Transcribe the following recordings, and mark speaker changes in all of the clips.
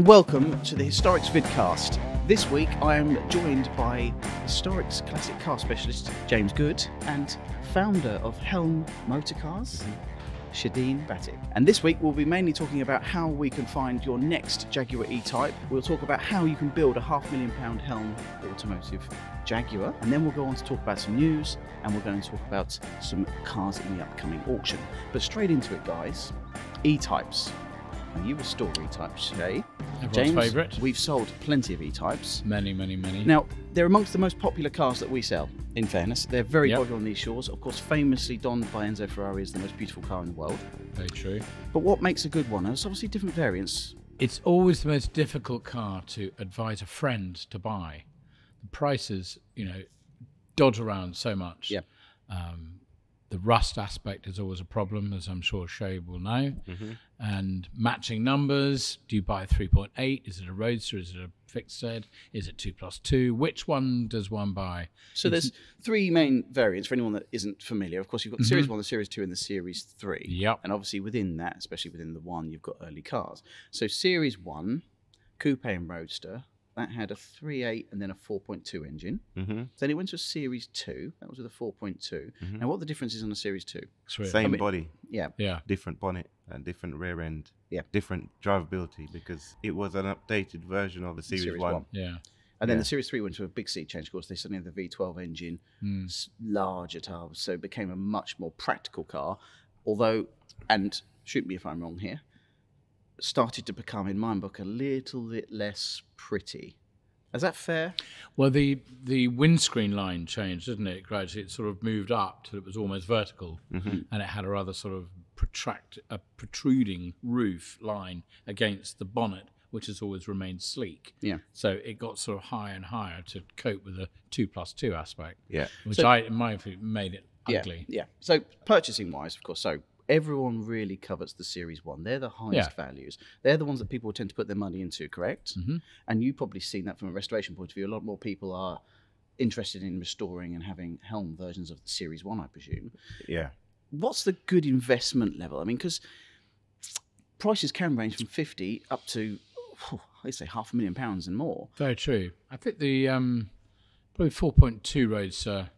Speaker 1: Welcome to the Historics vidcast. This week I am joined by Historics classic car specialist James Good and founder of Helm Motorcars, Chedeen Battick. And this week we'll be mainly talking about how we can find your next Jaguar E-Type. We'll talk about how you can build a £500,000 Helm automotive Jaguar, and then we'll go on to talk about some news, and we're going to talk about some cars in the upcoming auction. But straight into it, guys. E-Types. Now, you restore E-Types today.
Speaker 2: Everyone's favourite.
Speaker 1: We've sold plenty of E-Types.
Speaker 2: Many, many, many.
Speaker 1: Now, they're amongst the most popular cars that we sell, in fairness. They're very popular on these shores. Of course, famously donned by Enzo Ferrari as the most beautiful car in the world.
Speaker 2: Very true.
Speaker 1: But what makes a good one? There's obviously different variants.
Speaker 2: It's always the most difficult car to advise a friend to buy. The prices, dodge around so much.
Speaker 1: Yeah.
Speaker 2: The rust aspect is always a problem, as I'm sure Shay will know. And matching numbers. Do you buy a 3.8? Is it a Roadster? Is it a fixed head? Is it 2+2? Which one does one buy?
Speaker 1: So there's three main variants for anyone that isn't familiar. Of course, you've got the Series 1, the Series 2, and the Series 3.
Speaker 2: Yep.
Speaker 1: And obviously within that, especially within the 1, you've got early cars. So Series 1, Coupe and Roadster, that had a 3.8 and then a 4.2 engine. Then it went to a Series 2. That was with a 4.2. Now, what are the differences on a Series 2?
Speaker 3: Same body.
Speaker 1: Yeah.
Speaker 3: Different bonnet and different rear end.
Speaker 1: Yeah.
Speaker 3: Different drivability because it was an updated version of the Series 1.
Speaker 2: Yeah.
Speaker 1: And then the Series 3 went to a big seat change. Of course, they suddenly had the V12 engine, larger tires, so it became a much more practical car. Although, and shoot me if I'm wrong here, started to become, in my book, a little bit less pretty. Is that fair?
Speaker 2: Well, the windscreen line changed, didn't it? Gradually, it sort of moved up till it was almost vertical, and it had a rather sort of protruding roof line against the bonnet, which has always remained sleek.
Speaker 1: Yeah.
Speaker 2: So it got sort of higher and higher to cope with the 2+2 aspect.
Speaker 3: Yeah.
Speaker 2: Which in my opinion, made it ugly.
Speaker 1: Yeah. So purchasing-wise, of course, so everyone really covets the Series 1. They're the highest values. They're the ones that people tend to put their money into, correct? And you've probably seen that from a restoration point of view. A lot more people are interested in restoring and having Helm versions of the Series 1, I presume.
Speaker 3: Yeah.
Speaker 1: What's the good investment level? I mean, because prices can range from 50 up to, I'd say, £500,000 and more.
Speaker 2: Very true. I think the probably 4.2 Roadster,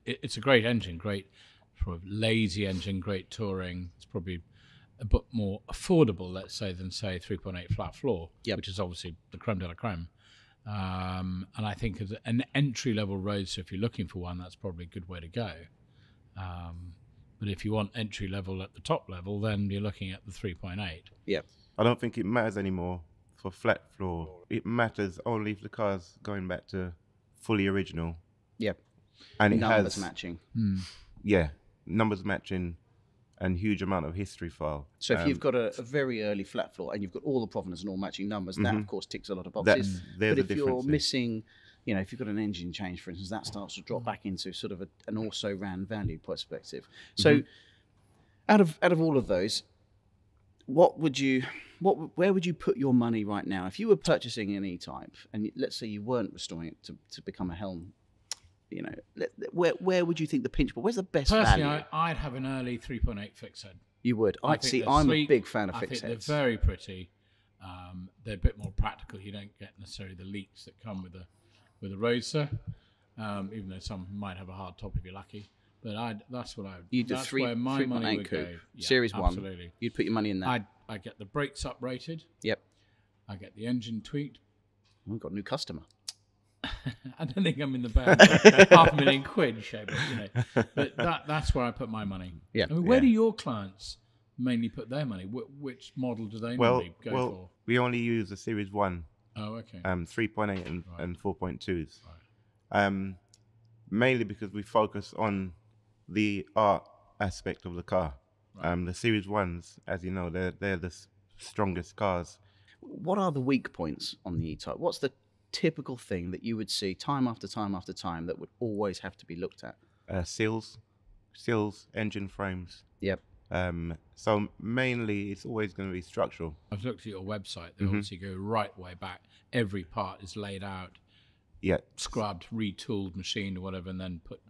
Speaker 2: it's a great engine, great sort of lazy engine, great touring. It's probably a bit more affordable, let's say, than, say, 3.8 flat floor, which is obviously the creme de la creme. And I think as an entry-level Roadster, if you're looking for one, that's probably a good way to go. But if you want entry-level at the top level, then you're looking at the 3.8.
Speaker 1: Yeah.
Speaker 3: I don't think it matters anymore for flat floor. It matters only if the car's going back to fully original.
Speaker 1: Yeah.
Speaker 3: And it
Speaker 1: numbers
Speaker 3: has
Speaker 1: matching.
Speaker 3: Yeah. Numbers matching and huge amount of history file.
Speaker 1: So if you've got a very early flat floor and you've got all the provenance and all matching numbers, that of course ticks a lot of boxes. But if you're missing, if you've got an engine change, for instance, that starts to drop back into sort of an also-ran value perspective. So out of all of those, where would you put your money right now? If you were purchasing an E-Type and let's say you weren't restoring it to become a Helm, where would you think the pinch point? Where's the best
Speaker 2: Personally,
Speaker 1: value?
Speaker 2: I'd have an early 3.8 fixed head.
Speaker 1: You would. I'm a big fan of fixed heads.
Speaker 2: They're very pretty. They're a bit more practical. You don't get necessarily the leaks that come with a Roadster, even though some might have a hard top if you're lucky. But that's what I would.
Speaker 1: You'd do
Speaker 2: that's where my money would
Speaker 1: coupe,
Speaker 2: go. Yeah,
Speaker 1: Series 1.
Speaker 2: Absolutely.
Speaker 1: You'd put your money in that.
Speaker 2: I get the brakes uprated.
Speaker 1: Yep.
Speaker 2: I get the engine tweaked.
Speaker 1: We've got a new customer.
Speaker 2: I don't think I'm in the bad. £500,000, Shay, but that's where I put my money.
Speaker 1: Yeah.
Speaker 2: I mean, where do your clients mainly put their money? Which model do they normally go for?
Speaker 3: We only use the Series 1.
Speaker 2: Oh, okay.
Speaker 3: 3.8 and 4.2s. Right. Mainly because we focus on the art aspect of the car. Right. The Series 1s, as you know, they're the strongest cars.
Speaker 1: What are the weak points on the E-Type? What's the typical thing that you would see time after time after time that would always have to be looked at?
Speaker 3: Seals, engine frames.
Speaker 1: Yep.
Speaker 3: So mainly it's always going to be structural.
Speaker 2: I've looked at your website. They obviously go right way back. Every part is laid out, scrubbed, retooled, machined or whatever, and then put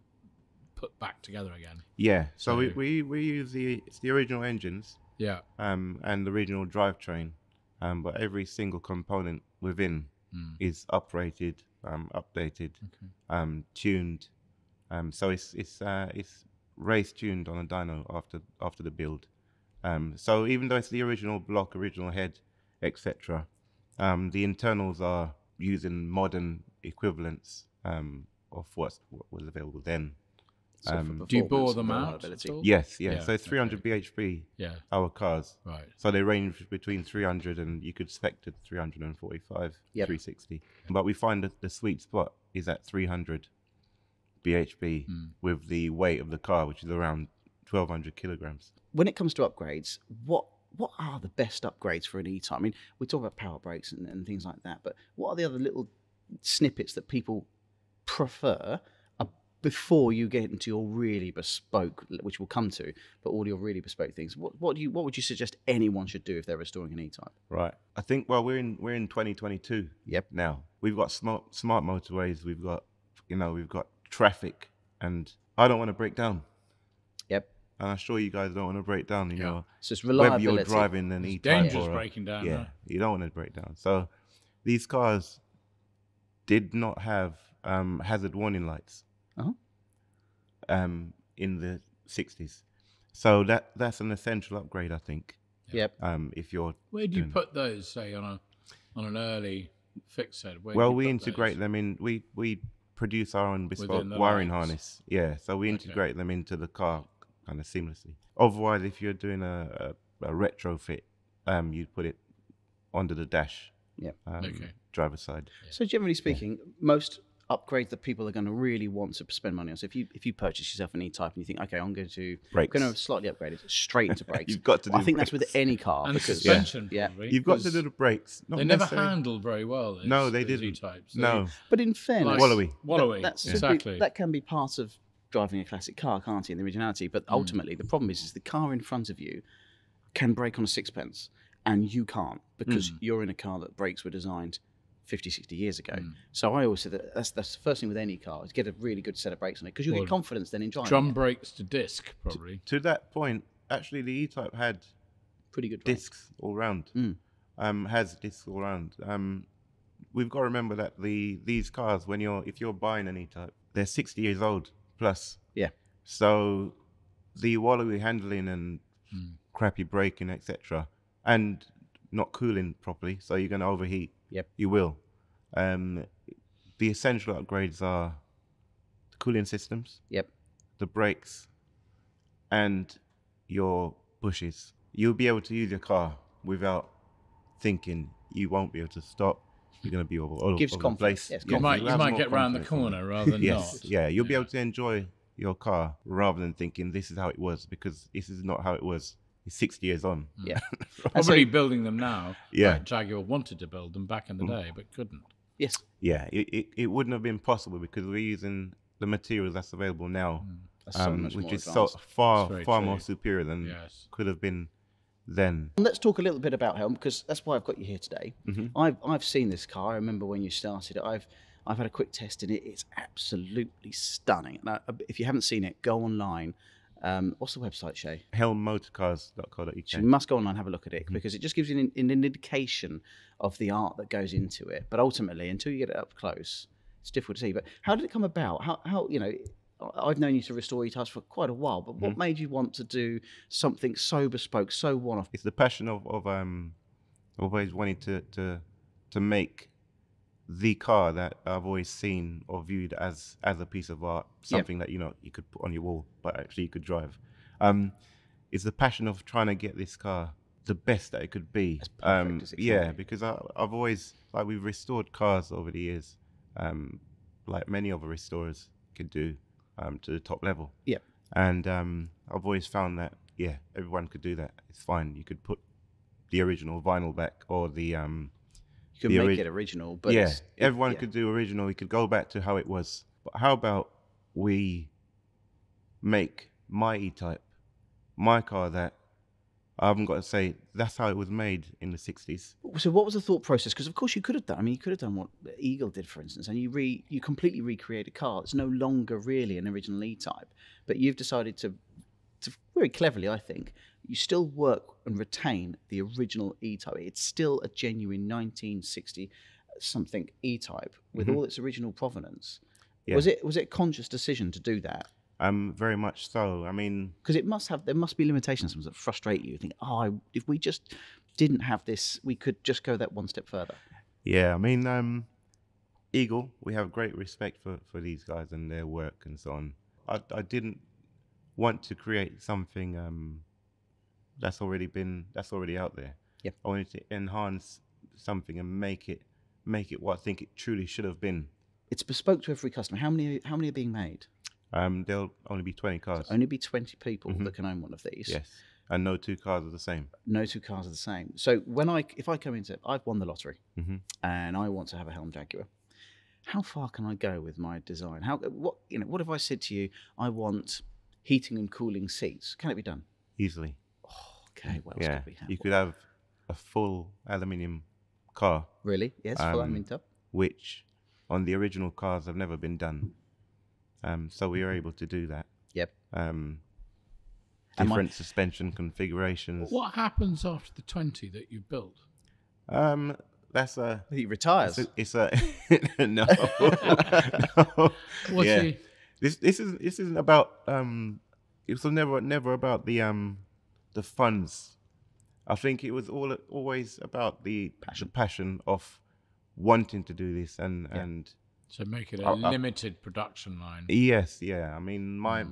Speaker 2: back together again.
Speaker 3: Yeah. So we use the original engines.
Speaker 2: Yeah.
Speaker 3: And the original drivetrain. but every single component within is uprated, updated, tuned. So it's race tuned on a dyno after the build. So even though it's the original block, original head, etc., the internals are using modern equivalents of what was available then.
Speaker 2: Do you bore them out?
Speaker 3: Yes, yeah. So it's 300 bhp.
Speaker 2: Yeah.
Speaker 3: Our cars.
Speaker 2: Right.
Speaker 3: So they range between 300 and you could spec to 345, 360. But we find that the sweet spot is at 300 bhp with the weight of the car, which is around 1,200 kilograms.
Speaker 1: When it comes to upgrades, what are the best upgrades for an E-Type? I mean, we talk about power brakes and things like that, but what are the other little snippets that people prefer before you get into your really bespoke, which we'll come to, but all your really bespoke things? What would you suggest anyone should do if they're restoring an E-Type?
Speaker 3: Right. I think we're in 2022.
Speaker 1: Yep.
Speaker 3: Now we've got smart motorways. We've got traffic, and I don't want to break down.
Speaker 1: Yep.
Speaker 3: And I'm sure you guys don't want to break down. You know,
Speaker 1: so it's reliability.
Speaker 3: Whether you're driving an E-Type
Speaker 2: dangerous breaking down.
Speaker 3: Yeah, you don't want to break down. So these cars did not have hazard warning lights. In the 60s, so that's an essential upgrade, I think.
Speaker 1: Yep.
Speaker 3: If you're
Speaker 2: where do you put those? Say on an early fixed set.
Speaker 3: Well, we integrate them in. We produce our own bespoke wiring harness. Yeah, so we integrate them into the car kind of seamlessly. Otherwise, if you're doing a retrofit, you'd put it under the dash.
Speaker 1: Yeah.
Speaker 3: Driver's side.
Speaker 1: So generally speaking, most upgrades that people are going to really want to spend money on. So if you purchase yourself an E-Type and you think, okay, I'm going to slightly upgrade it straight into brakes.
Speaker 3: You've got to do
Speaker 1: I think
Speaker 3: brakes.
Speaker 1: that's with any car.
Speaker 2: And
Speaker 1: because
Speaker 2: suspension,
Speaker 3: you've got to do the brakes.
Speaker 2: They never handled very well.
Speaker 3: No, they didn't.
Speaker 2: E-Types.
Speaker 1: No. But in fairness,
Speaker 3: wallowy.
Speaker 1: That can be part of driving a classic car, can't it, in the originality? But ultimately, the problem is the car in front of you can brake on a sixpence and you can't, because you're in a car that brakes were designed 50, 60 years ago. So I always say that that's the first thing with any car, is get a really good set of brakes on it, because you get confidence then in driving.
Speaker 2: Drum brakes to disc, probably.
Speaker 3: To that point, actually, the E-Type had
Speaker 1: pretty good
Speaker 3: discs all round. Has discs all round. We've got to remember that these cars, if you're buying an E-Type, they're 60 years old plus.
Speaker 1: Yeah.
Speaker 3: So the wallowy handling and crappy braking, etc., and not cooling properly, so you're going to overheat.
Speaker 1: Yep.
Speaker 3: You will. The essential upgrades are the cooling systems.
Speaker 1: Yep.
Speaker 3: The brakes, and your bushes. You'll be able to use your car without thinking. You won't be able to stop. You're going to be all over the place.
Speaker 1: Yes,
Speaker 2: you might get round the corner rather than not.
Speaker 3: Yeah, you'll be able to enjoy your car rather than thinking this is how it was, because this is not how it was. It's 60 years on.
Speaker 1: Yeah.
Speaker 2: Probably building them now.
Speaker 3: Yeah.
Speaker 2: Like Jaguar wanted to build them back in the day, but couldn't.
Speaker 1: Yes.
Speaker 3: Yeah, it wouldn't have been possible because we're using the materials that's available now, which is far more superior than could have been then.
Speaker 1: Let's talk a little bit about Helm, because that's why I've got you here today. I've seen this car. I remember when you started it. I've had a quick test in it. It's absolutely stunning. Now, if you haven't seen it, go online. What's the website, Shay?
Speaker 3: HelmMotorcars.co.uk.
Speaker 1: So you must go online and have a look at it, because it just gives you an indication of the art that goes into it. But ultimately, until you get it up close, it's difficult to see. But how did it come about? How I've known you to restore E-Types for quite a while, but what made you want to do something so bespoke, so one-off?
Speaker 3: It's the passion of always wanting to make the car that I've always seen or viewed as a piece of art, something that you could put on your wall, but actually you could drive. It's the passion of trying to get this car the best that it could be. Because I've always, we've restored cars over the years, like many other restorers could do, to the top level.
Speaker 1: Yeah.
Speaker 3: And I've always found that everyone could do that. It's fine. You could put the original vinyl back, or the
Speaker 1: you can make it original, but
Speaker 3: everyone could do original. We could go back to how it was. But how about we make my E-Type, my car, that I haven't got to say that's how it was made in the 60s.
Speaker 1: So what was the thought process? Because of course you could have done. I mean, you could have done what Eagle did, for instance, and you completely recreate a car. It's no longer really an original E-Type, but you've decided to very cleverly, I think, you still work and retain the original E-Type. It's still a genuine 1960 something E-Type with all its original provenance. Yeah. Was it a conscious decision to do that?
Speaker 3: Very much so. I mean,
Speaker 1: because there must be limitations that frustrate you. You think, if we just didn't have this, we could just go that one step further.
Speaker 3: Yeah, I mean, Eagle, we have great respect for these guys and their work and so on. I didn't want to create something that's already out there.
Speaker 1: Yep.
Speaker 3: I wanted to enhance something and make it what I think it truly should have been.
Speaker 1: It's bespoke to every customer. How many are being made?
Speaker 3: There'll only be 20 cars.
Speaker 1: So only be 20 people that can own one of these.
Speaker 3: Yes. And no two cars are the same.
Speaker 1: No two cars are the same. So if I come into, I've won the lottery and I want to have a Helm Jaguar. How far can I go with my design? What if I said to you, I want heating and cooling seats? Can it be done?
Speaker 3: Easily.
Speaker 1: Oh, okay. What else could we have?
Speaker 3: You could have a full aluminium car.
Speaker 1: Really? Yes, full aluminium tub.
Speaker 3: Which on the original cars have never been done. So we were able to do that.
Speaker 1: Yep.
Speaker 3: Different suspension configurations.
Speaker 2: What happens after the 20 that you built?
Speaker 3: That's a...
Speaker 1: He retires.
Speaker 3: It's a no.
Speaker 2: No.
Speaker 3: This isn't about it was never about the funds. I think it was always about the passion of wanting to do this and
Speaker 2: so make it a limited production line.
Speaker 3: Yes, yeah. I mean, my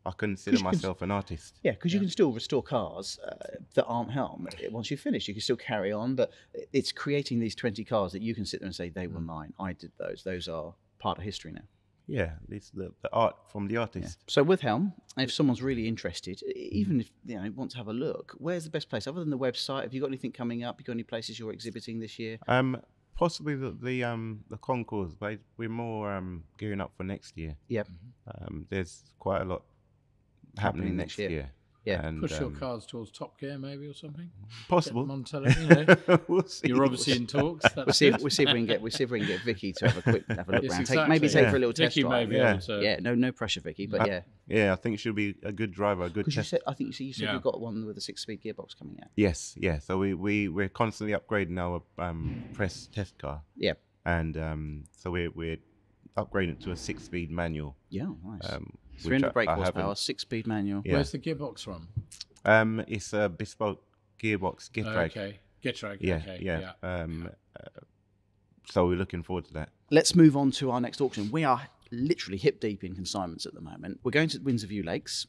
Speaker 3: I consider myself an artist.
Speaker 1: Yeah, because you can still restore cars that aren't Helm. Once you finish, you can still carry on, but it's creating these 20 cars that you can sit there and say, they were mine. I did those. Those are part of history now.
Speaker 3: Yeah, it's the art from the artist.
Speaker 1: Yeah. So with Helm, if someone's really interested, even if want to have a look, where's the best place? Other than the website, have you got anything coming up? You got any places you're exhibiting this year?
Speaker 3: Possibly the concours, but we're more gearing up for next year.
Speaker 1: Yep.
Speaker 3: There's quite a lot happening next year.
Speaker 1: Yeah.
Speaker 2: And, push your cars towards Top Gear, maybe, or something.
Speaker 3: Possible.
Speaker 2: Get them on television,
Speaker 3: We'll see.
Speaker 2: You're obviously in talks.
Speaker 1: We'll see if we can get Vicky to have a look round.
Speaker 2: Exactly.
Speaker 1: Maybe take for a little test
Speaker 2: Vicky
Speaker 1: drive.
Speaker 2: may be able to.
Speaker 1: Yeah. No pressure, Vicky. But
Speaker 3: yeah, I think she'll be a good driver, a good test.
Speaker 1: I think you said you've got one with a 6-speed gearbox coming out.
Speaker 3: Yes, yeah. So we're constantly upgrading our press test car.
Speaker 1: Yeah.
Speaker 3: And so we're upgrading to a 6-speed manual.
Speaker 1: Yeah, nice. 300 brake horsepower, 6-speed manual.
Speaker 2: Yeah. Where's the gearbox from?
Speaker 3: It's a bespoke gearbox, Getrag.
Speaker 2: Okay, Getrag.
Speaker 3: Yeah,
Speaker 2: okay.
Speaker 3: yeah. So we're looking forward to that.
Speaker 1: Let's move on to our next auction. We are literally hip deep in consignments at the moment. We're going to Windsor View Lakes.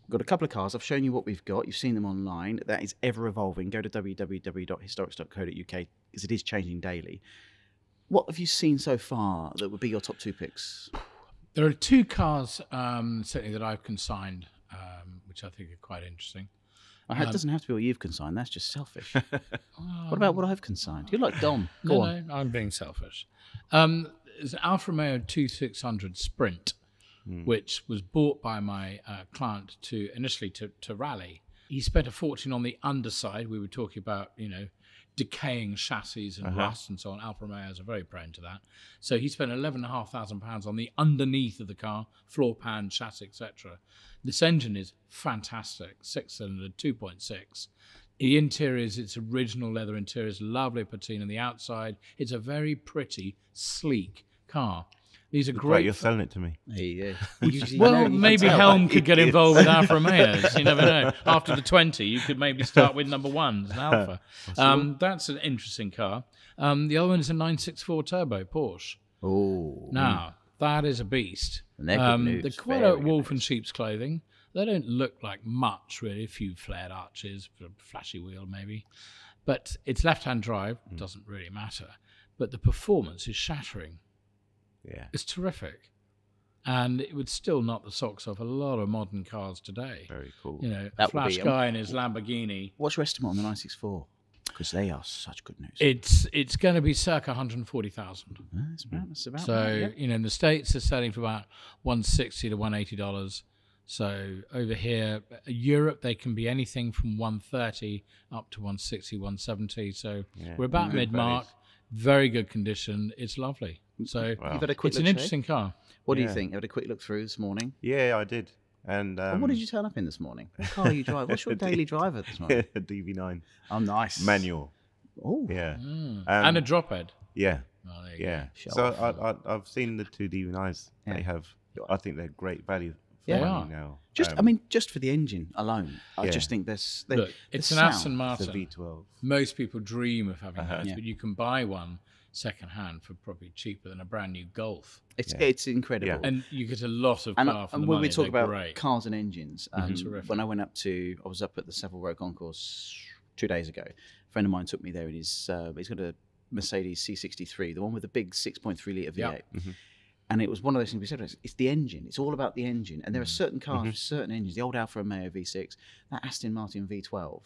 Speaker 1: We've got a couple of cars. I've shown you what we've got. You've seen them online. That is ever evolving. Go to www.historics.co.uk because it is changing daily. What have you seen so far that would be your top 2 picks?
Speaker 2: There are 2 cars, certainly, that I've consigned, which I think are quite interesting.
Speaker 1: It doesn't have to be what you've consigned. That's just selfish. What about what I've consigned? You're like Dom. Go on.
Speaker 2: No, I'm being selfish. There's an Alfa Romeo 2600 Sprint, which was bought by my client initially to rally. He spent a fortune on the underside. We were talking about, decaying chassis and rust and so on. Alfa Romeos are very prone to that. So he spent £11,500 on the underneath of the car, floor pan, chassis, etc. This engine is fantastic, 6-cylinder, 2.6. The interior is its original leather interior, is lovely patina on the outside. It's a very pretty, sleek car. These are great.
Speaker 3: You're selling it to me.
Speaker 2: Well, maybe Helm could get involved with Alfa Romeos. You never know. After the 20, you could maybe start with number 1s, an Alfa. That's an interesting car. The other one is a 964 turbo Porsche.
Speaker 1: Oh.
Speaker 2: Now, that is a beast.
Speaker 1: They're
Speaker 2: quite a wolf in sheep's clothing. They don't look like much, really. A few flared arches, a flashy wheel maybe. But it's left-hand drive. Doesn't really matter. But the performance is shattering.
Speaker 3: Yeah,
Speaker 2: it's terrific, and it would still knock the socks off a lot of modern cars today.
Speaker 3: Very cool.
Speaker 2: Flash guy in his Lamborghini.
Speaker 1: What's your estimate on the 964? Because they are such good news.
Speaker 2: It's going to be circa 140,000.
Speaker 1: That's about
Speaker 2: so
Speaker 1: right,
Speaker 2: in the States they're selling for about $160 to $180. So over here, Europe, they can be anything from 130 up to 160, 170. So we're about mid-mark. Very good condition. It's lovely. So
Speaker 1: you've had a quick
Speaker 2: it's an interesting car.
Speaker 1: What do you think? You had a quick look through this morning?
Speaker 3: Yeah, I did. And
Speaker 1: what did you turn up in this morning? What car are you driving? What's your daily driver this morning?
Speaker 3: A DV9.
Speaker 1: Oh, nice.
Speaker 3: Manual.
Speaker 1: Oh,
Speaker 3: Yeah.
Speaker 2: And a drop head.
Speaker 3: Yeah.
Speaker 2: Oh, there you
Speaker 3: Yeah.
Speaker 2: go.
Speaker 1: Show
Speaker 3: So I've seen the 2 DV9s.
Speaker 1: Yeah.
Speaker 3: They have. I think they're great value. For
Speaker 1: Yeah.
Speaker 2: They
Speaker 3: money
Speaker 2: are.
Speaker 3: now.
Speaker 1: I mean, just for the engine alone, I
Speaker 3: Yeah.
Speaker 1: just think there's.
Speaker 2: Look, it's an
Speaker 1: sound.
Speaker 2: Aston
Speaker 3: It's a
Speaker 2: Martin.
Speaker 3: V12.
Speaker 2: Most people dream of having those,
Speaker 1: Yeah.
Speaker 2: but you can buy one second hand for probably cheaper than a brand new Golf.
Speaker 1: It's incredible.
Speaker 3: Yeah.
Speaker 2: And you get a lot of
Speaker 1: And,
Speaker 2: car for the
Speaker 1: when
Speaker 2: money.
Speaker 1: we talk
Speaker 2: They're
Speaker 1: about
Speaker 2: great.
Speaker 1: cars and engines,
Speaker 2: Terrific.
Speaker 1: when I was up at the Savile Row Concourse 2 days ago. A friend of mine took me there, and he's got a Mercedes C63, the one with the big 6.3 litre V8.
Speaker 3: Mm-hmm.
Speaker 1: And it was one of those things we said, it's the engine. It's all about the engine. And there are certain cars
Speaker 3: Mm-hmm.
Speaker 1: with certain engines, the old Alfa Romeo V6, that Aston Martin V12.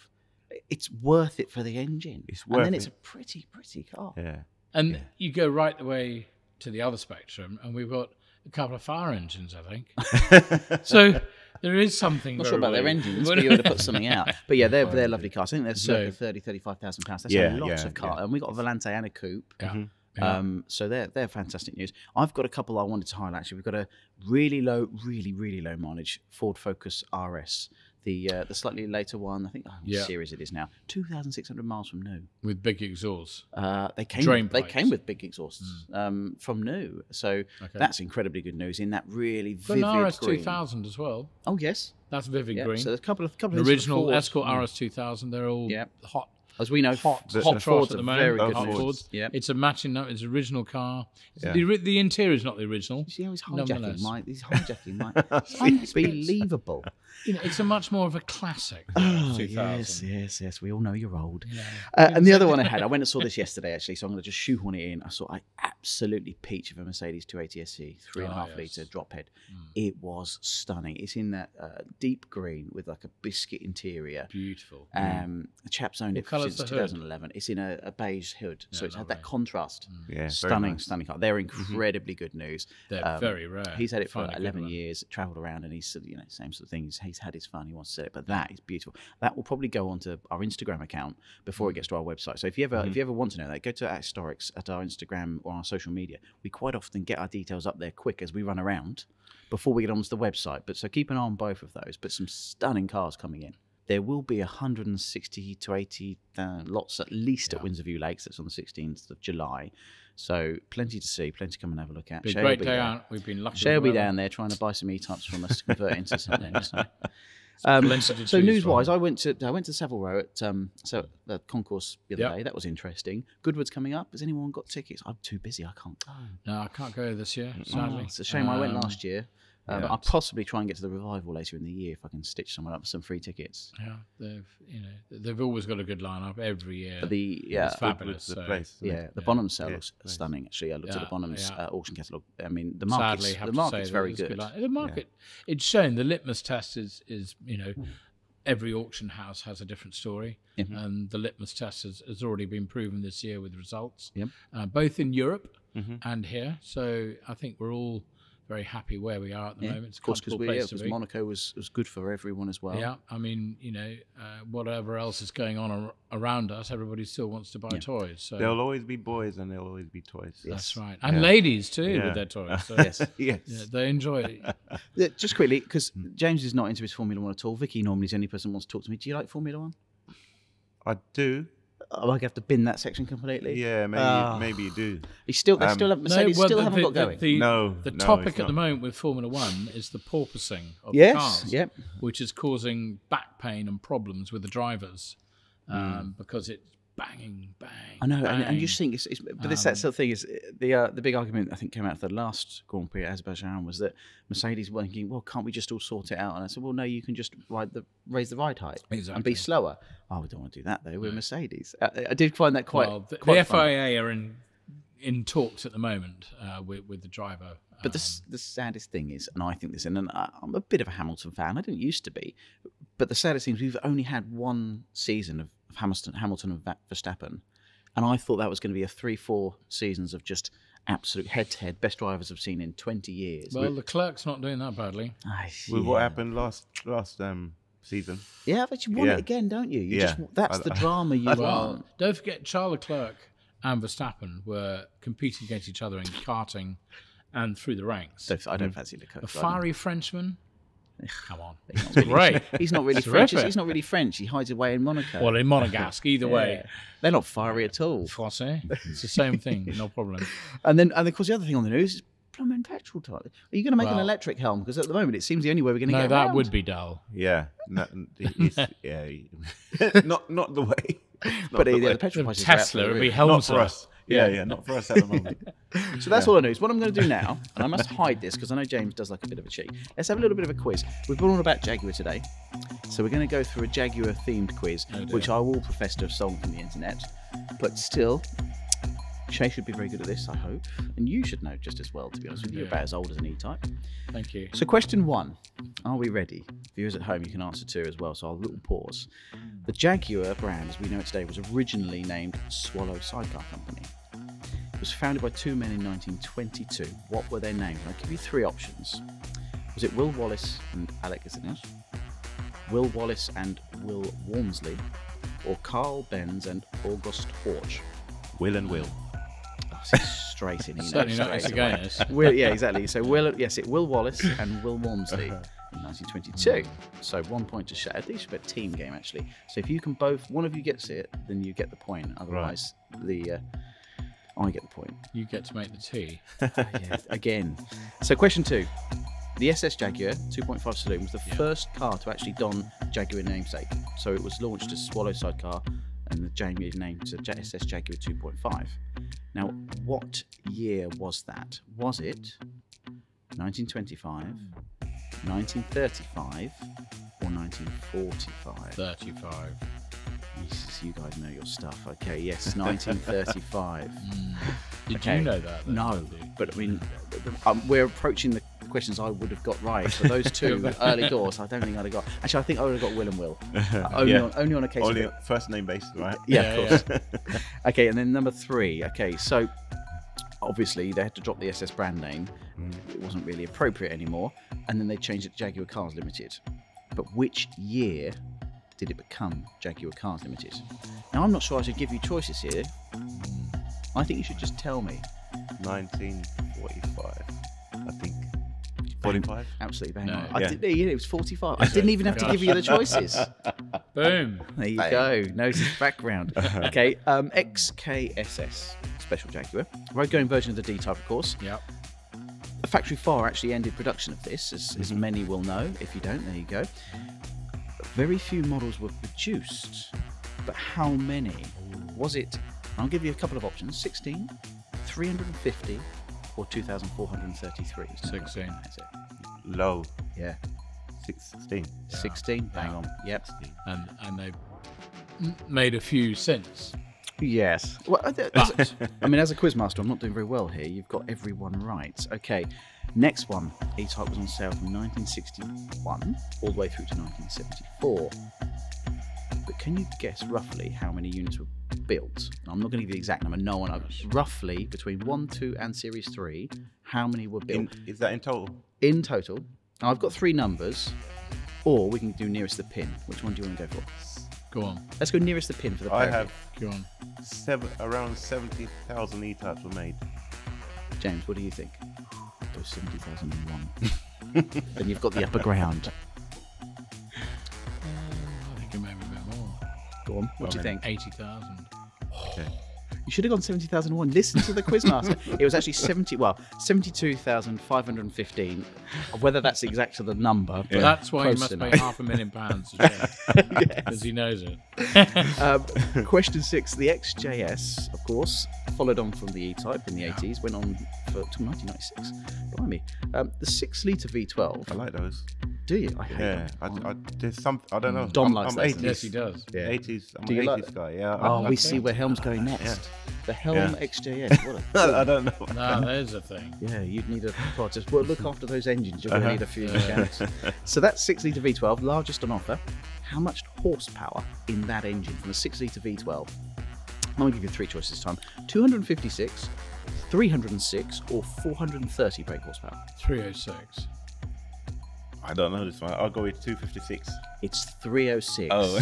Speaker 1: It's worth it for the engine.
Speaker 3: It's
Speaker 1: and
Speaker 3: worth
Speaker 1: then
Speaker 3: it.
Speaker 1: it's a pretty car.
Speaker 3: Yeah.
Speaker 2: And you go right the way to the other spectrum, and we've got a couple of fire engines, I think. So there is something.
Speaker 1: Not
Speaker 2: very
Speaker 1: sure about their
Speaker 2: weird.
Speaker 1: engines, but you ought to put something out. But yeah, they're lovely cars. I think they're circa
Speaker 2: So-
Speaker 1: £35,000. That's
Speaker 3: Yeah,
Speaker 1: lots
Speaker 3: yeah,
Speaker 1: of cars.
Speaker 3: yeah.
Speaker 1: And we got a Volante and a coupe.
Speaker 2: Yeah. Yeah.
Speaker 1: So they're fantastic news. I've got a couple I wanted to highlight. Actually, we've got a really low mileage Ford Focus RS. The slightly later one, I think, what series it is now, 2,600 miles from new.
Speaker 2: With big exhausts.
Speaker 1: They
Speaker 2: Drain
Speaker 1: came
Speaker 2: pipes.
Speaker 1: with big exhausts from new. So that's incredibly good news in that really
Speaker 2: Got
Speaker 1: vivid
Speaker 2: an RS
Speaker 1: green.
Speaker 2: 2000 as well.
Speaker 1: Oh yes,
Speaker 2: That's vivid
Speaker 1: yeah.
Speaker 2: green.
Speaker 1: So there's a couple of
Speaker 2: An
Speaker 1: these
Speaker 2: original
Speaker 1: Fords.
Speaker 2: Escort RS 2000. They're all hot.
Speaker 1: As we know,
Speaker 2: Hot
Speaker 1: the
Speaker 2: trot
Speaker 1: Fords
Speaker 2: at the
Speaker 1: are
Speaker 2: moment.
Speaker 1: very good
Speaker 2: Hot
Speaker 1: Fords.
Speaker 2: Fords.
Speaker 1: Yeah.
Speaker 2: It's a matching. It's an original car.
Speaker 3: Yeah.
Speaker 2: The interior is not the original.
Speaker 1: You see how he's
Speaker 2: Nonetheless.
Speaker 1: hijacking, Mike? He's hijacking, Mike. It's unbelievable.
Speaker 2: You know, it's a much more of a classic.
Speaker 1: Oh,
Speaker 2: 2000.
Speaker 1: yes. We all know you're old.
Speaker 2: Yeah.
Speaker 1: And the other one I went and saw this yesterday, actually, so I'm going to just shoehorn it in. I saw an absolutely peach of a Mercedes 280 SE, 3.5 litre drop head. It was stunning. It's in that deep green with like a biscuit interior.
Speaker 2: Beautiful.
Speaker 1: The chap's owned it
Speaker 2: colour's
Speaker 1: since
Speaker 2: the hood?
Speaker 1: 2011. It's in a beige hood, so it's had that
Speaker 2: lovely.
Speaker 1: contrast.
Speaker 3: Yeah. very
Speaker 1: Stunning,
Speaker 3: nice.
Speaker 1: stunning car. They're incredibly good news.
Speaker 2: They're very rare.
Speaker 1: He's had it for
Speaker 2: Find a good
Speaker 1: 11
Speaker 2: one.
Speaker 1: years, travelled around, and he's same sort of thing. He's had his fun. He wants to sell it, but that is beautiful. That will probably go onto our Instagram account before it gets to our website. So if you ever want to know that, go to @Historics at our Instagram or our social media. We quite often get our details up there quick as we run around before we get onto the website. But so keep an eye on both of those. But some stunning cars coming in. There will be 160 to 80 lots at least at Windsor View Lakes. That's on the 16th of July. So plenty to see, plenty to come and have a look at.
Speaker 2: Be a
Speaker 1: Shay
Speaker 2: great
Speaker 1: will be
Speaker 2: day
Speaker 1: there.
Speaker 2: out. We've been lucky.
Speaker 1: Shay will
Speaker 2: with
Speaker 1: be
Speaker 2: the
Speaker 1: down there trying to buy some E-types from us to convert into something. So,
Speaker 2: Plenty to
Speaker 1: so
Speaker 2: choose
Speaker 1: news-wise,
Speaker 2: from.
Speaker 1: I went to Savile Row at the concourse the other
Speaker 2: Yep.
Speaker 1: day. That was interesting. Goodwood's coming up. Has anyone got tickets? I'm too busy. I can't go.
Speaker 2: No, I can't go this year,
Speaker 1: Oh,
Speaker 2: sadly.
Speaker 1: it's a shame. I went last year.
Speaker 3: yeah.
Speaker 1: I'll possibly try and get to the revival later in the year if I can stitch someone up with some free tickets.
Speaker 2: Yeah, they've always got a good lineup every year.
Speaker 1: But
Speaker 2: It's fabulous.
Speaker 3: The
Speaker 2: so-
Speaker 3: place. isn't
Speaker 1: Yeah,
Speaker 3: it?
Speaker 1: the Bonham sale
Speaker 3: Yeah,
Speaker 1: looks
Speaker 3: nice.
Speaker 1: stunning. Actually, I looked at the
Speaker 2: Yeah,
Speaker 1: Bonham's
Speaker 2: yeah.
Speaker 1: auction catalogue. I mean, the
Speaker 2: Sadly, have
Speaker 1: market's
Speaker 2: to say
Speaker 1: very
Speaker 2: there's a
Speaker 1: good.
Speaker 2: The market, it's shown. The litmus test is every auction house has a different story,
Speaker 1: Mhm.
Speaker 2: and the litmus test has already been proven this year with results,
Speaker 1: Yep.
Speaker 2: Both in Europe
Speaker 3: Mhm.
Speaker 2: and here. So I think we're all very happy where we are at the
Speaker 1: Yeah,
Speaker 2: moment. It's a
Speaker 1: of course,
Speaker 2: comfortable place to
Speaker 1: because
Speaker 2: be.
Speaker 1: Monaco was good for everyone as well.
Speaker 2: Yeah, I mean, whatever else is going on around us, everybody still wants to buy toys. So
Speaker 3: There'll always be boys and there'll always be toys.
Speaker 2: that's right, and ladies too
Speaker 3: Yeah.
Speaker 2: with their toys. So
Speaker 1: Yes.
Speaker 3: Yes.
Speaker 2: yeah, they enjoy it.
Speaker 1: Yeah, just quickly, because James is not into his Formula One at all. Vicky normally is the only person who wants to talk to me. Do you like Formula One?
Speaker 3: I do.
Speaker 1: Oh, I have to bin that section completely.
Speaker 3: Yeah, maybe
Speaker 1: Ah.
Speaker 3: maybe you do.
Speaker 1: They still have Mercedes still haven't got going.
Speaker 2: The
Speaker 3: No,
Speaker 2: topic
Speaker 3: it's
Speaker 2: at the
Speaker 3: not.
Speaker 2: moment with Formula One is the porpoising of the
Speaker 1: Yes,
Speaker 2: cars,
Speaker 1: yep.
Speaker 2: which is causing back pain and problems with the drivers because it's banging, bang.
Speaker 1: I know, and
Speaker 2: bang.
Speaker 1: you just think but this that sort of thing is the big argument I think came out of the last Grand Prix at Azerbaijan was that Mercedes were thinking, well, can't we just all sort it out? And I said, well, no, you can just raise the ride height and
Speaker 2: Exactly.
Speaker 1: be slower. Oh, we don't want to do that though. We're Mercedes. I did find that quite.
Speaker 2: Well, the
Speaker 1: quite funny.
Speaker 2: FIA are in talks at the moment with the driver.
Speaker 1: But the saddest thing is, and I think this, and I'm a bit of a Hamilton fan. I didn't used to be, but the saddest thing is we've only had one season of Hamilton and Verstappen, and I thought that was going to be a 3-4 seasons of just absolute head-to-head best drivers I've seen in 20 years.
Speaker 2: Well, Leclerc's not doing that badly.
Speaker 3: With what happened last season.
Speaker 1: Yeah, but you want
Speaker 3: Yeah.
Speaker 1: it again, don't you?
Speaker 3: Yeah.
Speaker 1: That's the drama you
Speaker 2: Well,
Speaker 1: want.
Speaker 2: don't forget Charles Leclerc and Verstappen were competing against each other in karting and through the ranks.
Speaker 1: I don't fancy Leclerc.
Speaker 2: A fiery Frenchman Come on.
Speaker 1: He's not really,
Speaker 2: Great.
Speaker 1: He's not really French. He's not really French. He hides away in Monaco.
Speaker 2: Well, in Monegasque, either way.
Speaker 1: They're not fiery at all.
Speaker 2: Français. It's the same thing. No problem.
Speaker 1: And of course, the other thing on the news is plumbing petrol type. Are you going to make an electric Helm? Because at the moment, it seems the only way we're going to get around.
Speaker 2: No, that would be dull.
Speaker 3: Yeah. No, not the way.
Speaker 1: But the petrol prices
Speaker 2: Tesla would be Helm
Speaker 3: not for us. Yeah, not for us at the moment.
Speaker 1: So that's all the news. What I'm going to do now, and I must hide this because I know James does like a bit of a cheat. Let's have a little bit of a quiz. We've been all about Jaguar today. So we're going to go through a Jaguar themed quiz, which I will profess to have stolen from the internet. But still, Shay should be very good at this, I hope. And you should know just as well, to be honest with you. You're about as old as an E-Type.
Speaker 2: Thank you.
Speaker 1: So question 1. Are we ready? Viewers at home, you can answer 2 as well, so I'll little pause. The Jaguar brand, as we know it today, was originally named Swallow Sidecar Company. It was founded by 2 men in 1922. What were their names? I'll give you 3 options. Was it Will Wallace and Alec Isinius? Will Wallace and Will Walmsley? Or Carl Benz and August Horch?
Speaker 3: Will and Will.
Speaker 1: Straight in.
Speaker 2: Certainly not as a Guinness.
Speaker 1: Yeah, exactly. So Will Wallace and Will Walmsley in 1922. So 1 point to Shay. This should be a team game actually. So if you can one of you gets it, then you get the point. Otherwise, I get the point.
Speaker 2: You get to make the tea.
Speaker 1: Again. So question 2. The SS Jaguar 2.5 saloon was the first car to actually don Jaguar namesake. So it was launched as Swallow Sidecar and the Jaguar named to SS Jaguar 2.5. Now, what year was that? Was it 1925, 1935, or 1945?
Speaker 2: 35.
Speaker 1: Jesus, you guys know your stuff. Okay, yes, 1935.
Speaker 2: Did you know that? Then?
Speaker 1: No, but I mean, we're approaching the questions I would have got right. So those 2 early doors, I don't think I'd have got. Actually, I think I would have got Will and Will. Only on a case.
Speaker 3: Only first name basis, right?
Speaker 1: Yeah, of course. Okay, and then number 3. Okay, so obviously they had to drop the SS brand name. It wasn't really appropriate anymore, and then they changed it to Jaguar Cars Limited. But which year did it become Jaguar Cars Limited? Now, I'm not sure I should give you choices here. I think you should just tell me.
Speaker 3: 1945, I think. 45?
Speaker 1: Absolutely bang on. It was 45. I didn't even have to give you the choices.
Speaker 2: Boom.
Speaker 1: There you go. Knows his background. Okay, XKSS, Special Jaguar. Road-going version of the D-Type, of course.
Speaker 2: Yep.
Speaker 1: The factory fire actually ended production of this, as many will know. If you don't, there you go. Very few models were produced, but how many? Was it, I'll give you a couple of options, 16, 350, or 2,433?
Speaker 2: 16.
Speaker 1: That's it.
Speaker 3: Low.
Speaker 1: Yeah.
Speaker 3: 16.
Speaker 1: 16, bang on. Yep.
Speaker 3: 16.
Speaker 2: And they've made a few since.
Speaker 1: Yes. Well, I mean, as a quizmaster, I'm not doing very well here. You've got everyone right. Okay. Next one. E-Type was on sale from 1961 all the way through to 1974. But can you guess roughly how many units were built? I'm not going to give you the exact number. No one. Roughly between 1, 2, and Series 3, how many were built?
Speaker 3: Is that in total?
Speaker 1: In total. Now, I've got 3 numbers, or we can do nearest the pin. Which one do you want to go for?
Speaker 2: Go on.
Speaker 1: Let's go nearest the pin for the
Speaker 3: I have
Speaker 2: Go on.
Speaker 3: around 70,000 E-Types were made.
Speaker 1: James, what do you think? Go 70,001. Then you've got the upper ground.
Speaker 2: I think it may be a bit more.
Speaker 1: Go on. What do you think?
Speaker 2: 80,000.
Speaker 3: Okay.
Speaker 1: You should have gone 70,001. Listen to the quizmaster. It was actually 72,515. Whether that's exact to the number, but
Speaker 2: that's why he must
Speaker 1: enough.
Speaker 2: pay £500,000 because he knows it.
Speaker 1: Question 6. The XJS, of course, followed on from the E-Type in the 80s, went on for 1996. Blimey. The 6-litre V12.
Speaker 3: I like those.
Speaker 1: Do you? I hate
Speaker 3: them. There's some. I don't know.
Speaker 1: Dom likes
Speaker 3: I'm
Speaker 1: those.
Speaker 3: 80s.
Speaker 2: Yes, he does.
Speaker 1: Yeah.
Speaker 3: 80s. I'm
Speaker 1: Do
Speaker 3: an
Speaker 1: you
Speaker 3: 80s
Speaker 1: like
Speaker 3: guy. Yeah.
Speaker 1: Oh, we
Speaker 3: okay.
Speaker 1: see where Helm's going next.
Speaker 3: Yeah.
Speaker 1: The Helm XJS. What a
Speaker 3: I don't know.
Speaker 2: No, there's a thing.
Speaker 1: Yeah, you'd need a protest. Well, look after those engines. You're going to need a few mechanics. So that's 6-litre V12, largest on offer. How much horsepower in that engine from a 6-litre V12? I'm going to give you 3 choices this time. 256, 306, or 430 brake horsepower.
Speaker 2: 306.
Speaker 3: I don't know this one. I'll go with 256.
Speaker 1: It's 306.
Speaker 3: Oh.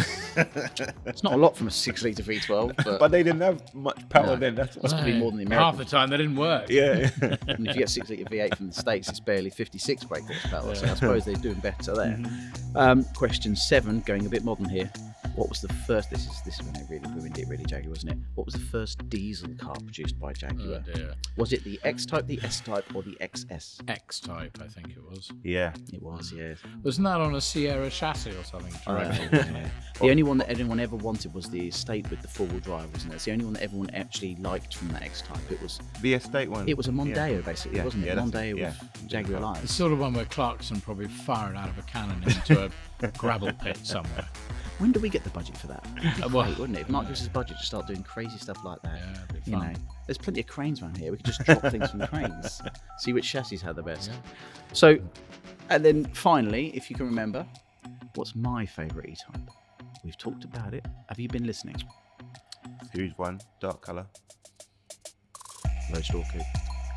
Speaker 1: It's not a lot from a 6-litre V12,
Speaker 3: but they didn't have much power then. That's
Speaker 1: probably more than the
Speaker 2: Half
Speaker 1: Americans.
Speaker 2: the time they didn't work.
Speaker 3: Yeah.
Speaker 1: And if you get 6-litre V8 from the States, it's barely 56 brake horsepower. So I suppose they're doing better there. Question 7, going a bit modern here. What was the first? This is when they really ruined it, really, Jaguar, wasn't it? What was the first diesel car produced by Jaguar?
Speaker 2: Oh dear.
Speaker 1: Was it the X-Type, the S-Type, or the XS?
Speaker 2: X-Type, I think it was.
Speaker 3: Yeah.
Speaker 1: It was, yeah.
Speaker 2: Wasn't that on a Sierra chassis or something?
Speaker 1: Yeah. The only one that anyone ever wanted was the Estate with the four-wheel drive, wasn't it? It's the only one that everyone actually liked from that X-Type. It was
Speaker 3: the Estate one.
Speaker 1: It was a Mondeo, basically, wasn't it?
Speaker 3: Yeah,
Speaker 1: Mondeo with Jaguar
Speaker 2: The
Speaker 1: lights.
Speaker 2: sort of one where Clarkson probably fired out of a cannon into a gravel pit somewhere.
Speaker 1: When do we get the budget for that? It'd be
Speaker 2: Well,
Speaker 1: great, wouldn't it? If Mark gives us a budget to start doing crazy stuff like that.
Speaker 2: Yeah, it'd be
Speaker 1: You
Speaker 2: fun.
Speaker 1: know, there's plenty of cranes around here. We could just drop things from cranes. See which chassis had the best.
Speaker 2: Yeah.
Speaker 1: So, and then finally, if you can remember, what's my favourite E-Type? We've talked about it. Have you been listening?
Speaker 3: Series 1, dark colour.
Speaker 1: Roadster or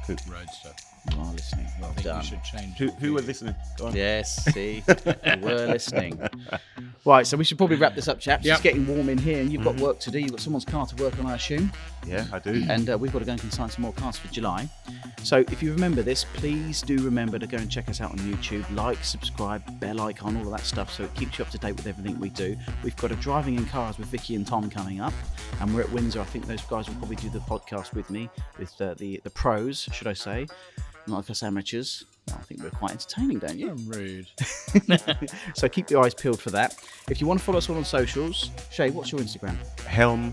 Speaker 1: coupe?
Speaker 2: Roadster.
Speaker 1: You are listening. Well
Speaker 2: I think
Speaker 1: done.
Speaker 2: you should change.
Speaker 3: Who was listening? Go on.
Speaker 1: Yes, see, you were listening. Right, so we should probably wrap this up, chaps.
Speaker 2: Yep.
Speaker 1: It's getting warm in here, and you've got work to do. You've got someone's car to work on, I assume.
Speaker 3: Yeah, I do.
Speaker 1: And we've got to go and consign some more cars for July. So if you remember this, please do remember to go and check us out on YouTube. Like, subscribe, bell icon, all of that stuff, so it keeps you up to date with everything we do. We've got a Driving in Cars with Vicky and Tom coming up, and we're at Windsor. I think those guys will probably do the podcast with me, with the pros, should I say. Not like us amateurs. I think we're quite entertaining, don't you?
Speaker 2: I'm rude.
Speaker 1: So keep your eyes peeled for that. If you want to follow us all on socials, Shay, what's your Instagram?
Speaker 3: Helm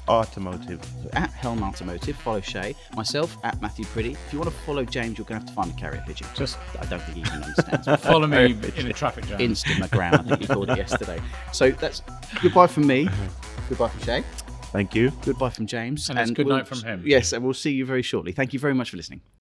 Speaker 3: Automotive.
Speaker 1: So at Helm Automotive, follow Shay. Myself, at Mathew Priddy. If you want to follow James, you're going to have to find a carrier pigeon.
Speaker 2: Just
Speaker 1: I don't think he even understands.
Speaker 2: follow me in a traffic jam.
Speaker 1: Instagram, I think he called it yesterday. So that's goodbye from me. Goodbye from Shay.
Speaker 3: Thank you.
Speaker 1: Goodbye from James.
Speaker 2: And it's good night from him.
Speaker 1: Yes, and we'll see you very shortly. Thank you very much for listening.